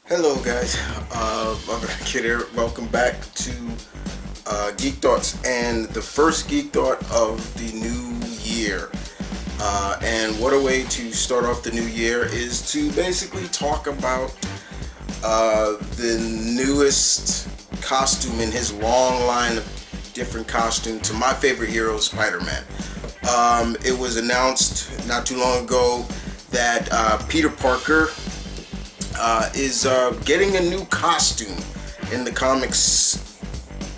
Hello guys, I'm Kid here. Welcome back to Geek Thoughts and the first Geek Thought of the new year. And what a way to start off the new year is to basically talk about the newest costume in his long line of different costumes to my favorite hero, Spider-Man. It was announced not too long ago that Peter Parker is getting a new costume in the comics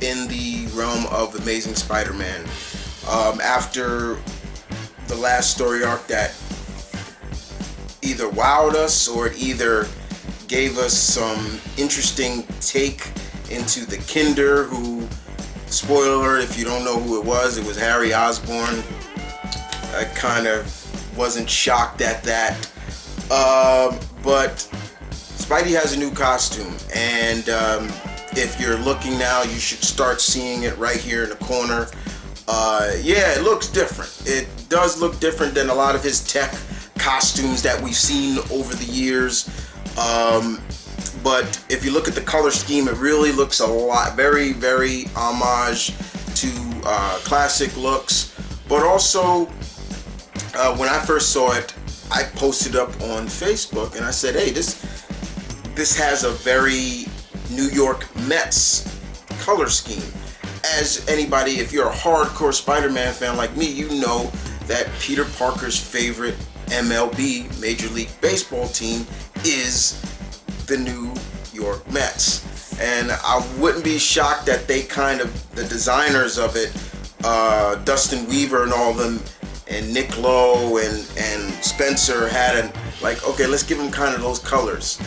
in the realm of Amazing Spider-Man. After the last story arc that either wowed us or it either gave us some interesting take into the Kinder, who, spoiler alert, if you don't know who it was Harry Osborn. I kind of wasn't shocked at that. But Spidey has a new costume, and if you're looking now, you should start seeing it right here in the corner. Yeah, it looks different. It does look different than a lot of his tech costumes that we've seen over the years. But if you look at the color scheme, it really looks a lot, very, very homage to classic looks. But also, when I first saw it, I posted up on Facebook and I said, hey, this has a very New York Mets color scheme. As anybody, if you're a hardcore Spider-Man fan like me, you know that Peter Parker's favorite MLB, Major League Baseball team, is the New York Mets. And I wouldn't be shocked that they the designers of it, Dustin Weaver and all of them, and Nick Lowe and Spencer had okay, let's give them kind of those colors.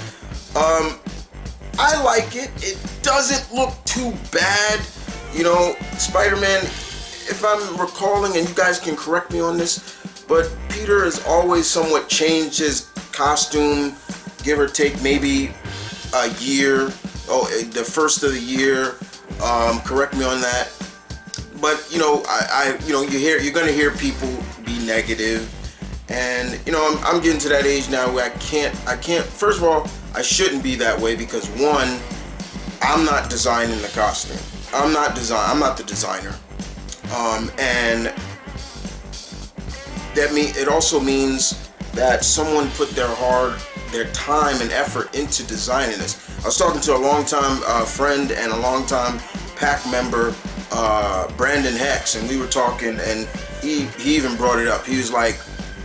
I like it. It doesn't look too bad. You know, Spider-Man, if I'm recalling, and you guys can correct me on this, but Peter has always somewhat changed his costume, give or take maybe a year, the first of the year. Correct me on that. But you're gonna hear people be negative, and I'm getting to that age now where I can't. First of all, I shouldn't be that way because one, I'm not designing the costume. I'm not the designer, and it also means that someone put their time and effort into designing this. I was talking to a longtime friend and a longtime PAC member, Brandon Hex, and we were talking, and he even brought it up. He was like,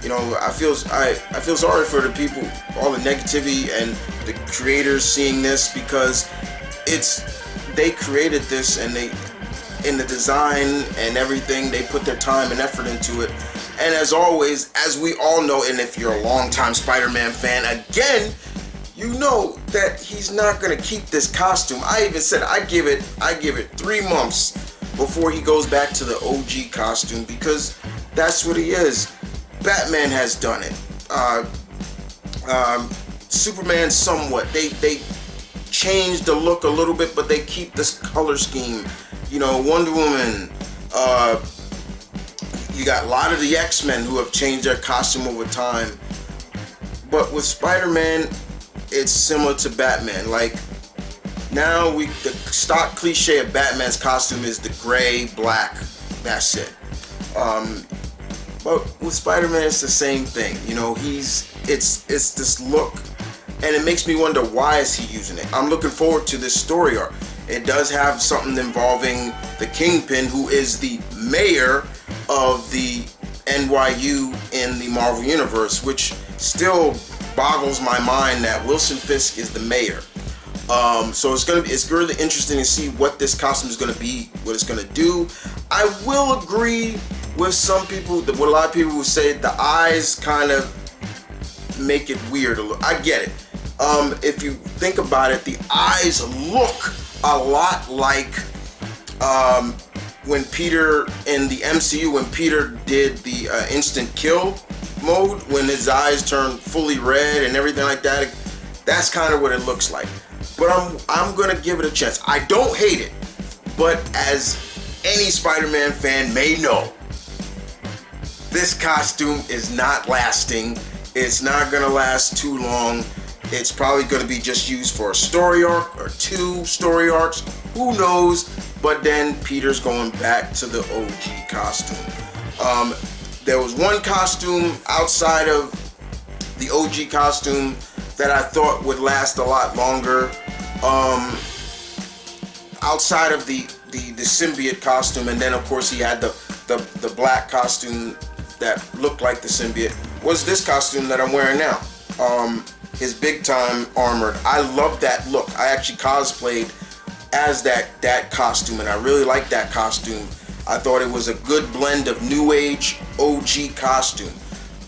I feel sorry for the people, all the negativity and the creators seeing this, because they created this, and in the design and everything, they put their time and effort into it. And as always, as we all know, and if you're a longtime Spider-Man fan, again, you know that he's not gonna keep this costume. I even said I give it 3 months before he goes back to the OG costume, because that's what he is. Batman has done it. Superman somewhat. They changed the look a little bit, but they keep this color scheme. Wonder Woman. You got a lot of the X-Men who have changed their costume over time. But with Spider-Man, it's similar to Batman. Like, now the stock cliche of Batman's costume is the gray, black. That's it. But with Spider-Man, it's the same thing. It's this look, and it makes me wonder, why is he using it? I'm looking forward to this story arc. It does have something involving the Kingpin, who is the mayor of the NYU in the Marvel Universe, which still boggles my mind that Wilson Fisk is the mayor. So it's really interesting to see what this costume is going to be, what it's going to do. I will agree with some people, with a lot of people who say the eyes kind of make it weird. I get it. If you think about it, the eyes look a lot like when Peter in the MCU, when Peter did the instant kill mode, when his eyes turn fully red and everything like that. That's kind of what it looks like. But I'm gonna give it a chance. I don't hate it, but as any Spider-Man fan may know, this costume is not lasting. It's not gonna last too long. It's probably going to be just used for a story arc or 2 story arcs. Who knows? But then Peter's going back to the OG costume. There was one costume outside of the OG costume that I thought would last a lot longer. Outside of the symbiote costume, and then of course he had the black costume that looked like the symbiote, was this costume that I'm wearing now. His big time armored. I love that look. I actually cosplayed as that costume, and I really like that costume. I thought it was a good blend of new age OG costume.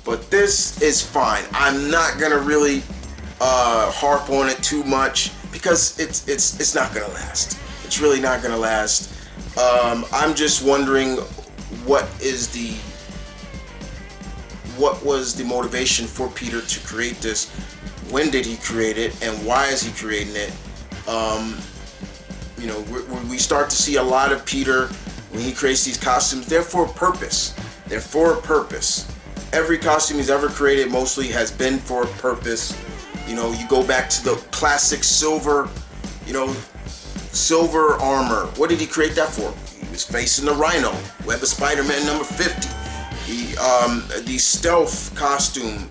But this is fine. I'm not gonna really harp on it too much because it's not gonna last. It's really not gonna last. I'm just wondering what was the motivation for Peter to create this? When did he create it, and why is he creating it? You know, we start to see a lot of Peter when he creates these costumes. They're for a purpose. They're for a purpose. Every costume he's ever created mostly has been for a purpose. You know, you go back to the classic silver armor. What did he create that for? He was facing the Rhino, Web of Spiderman number 50. The stealth costume,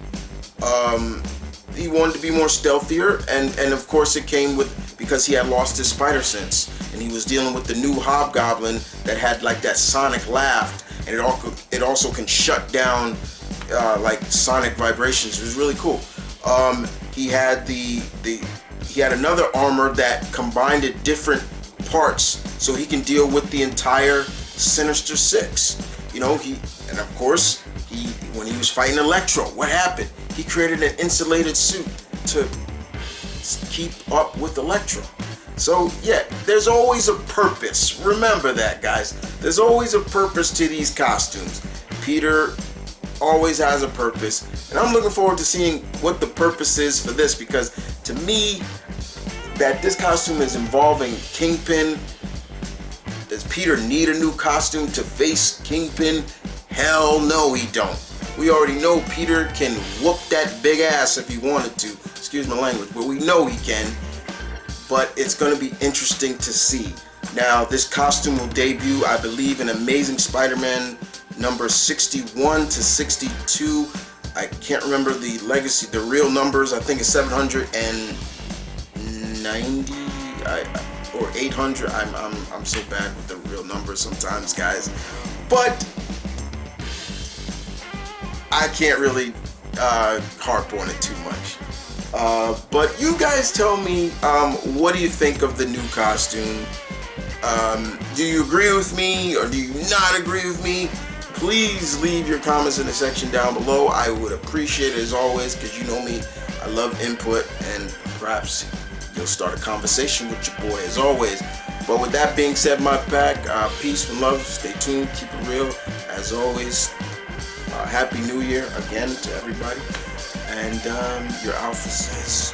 he wanted to be more stealthier, and of course it came with, because he had lost his spider sense, and he was dealing with the new Hobgoblin that had like that sonic laugh, and it also can shut down like sonic vibrations. It was really cool. He had he had another armor that combined it different parts, so he can deal with the entire Sinister Six. You know, and of course, when he was fighting Electro, what happened? He created an insulated suit to keep up with Electro. So yeah, there's always a purpose. Remember that, guys. There's always a purpose to these costumes. Peter always has a purpose, and I'm looking forward to seeing what the purpose is for this, because to me, that this costume is involving Kingpin. Does Peter need a new costume to face Kingpin? Hell no, he don't. We already know Peter can whoop that big ass if he wanted to. Excuse my language, but we know he can. But it's going to be interesting to see. Now, this costume will debut, I believe, in Amazing Spider-Man number 61 to 62. I can't remember the legacy, the real numbers. I think it's 790 or 800. I'm so bad with the real numbers sometimes, guys. But I can't really harp on it too much. But you guys tell me, what do you think of the new costume? Do you agree with me, or do you not agree with me? Please leave your comments in the section down below. I would appreciate it as always, because you know me, I love input, and perhaps you'll start a conversation with your boy as always. But with that being said, my pack, peace and love. Stay tuned, keep it real as always. Happy New Year again to everybody. And your Alpha says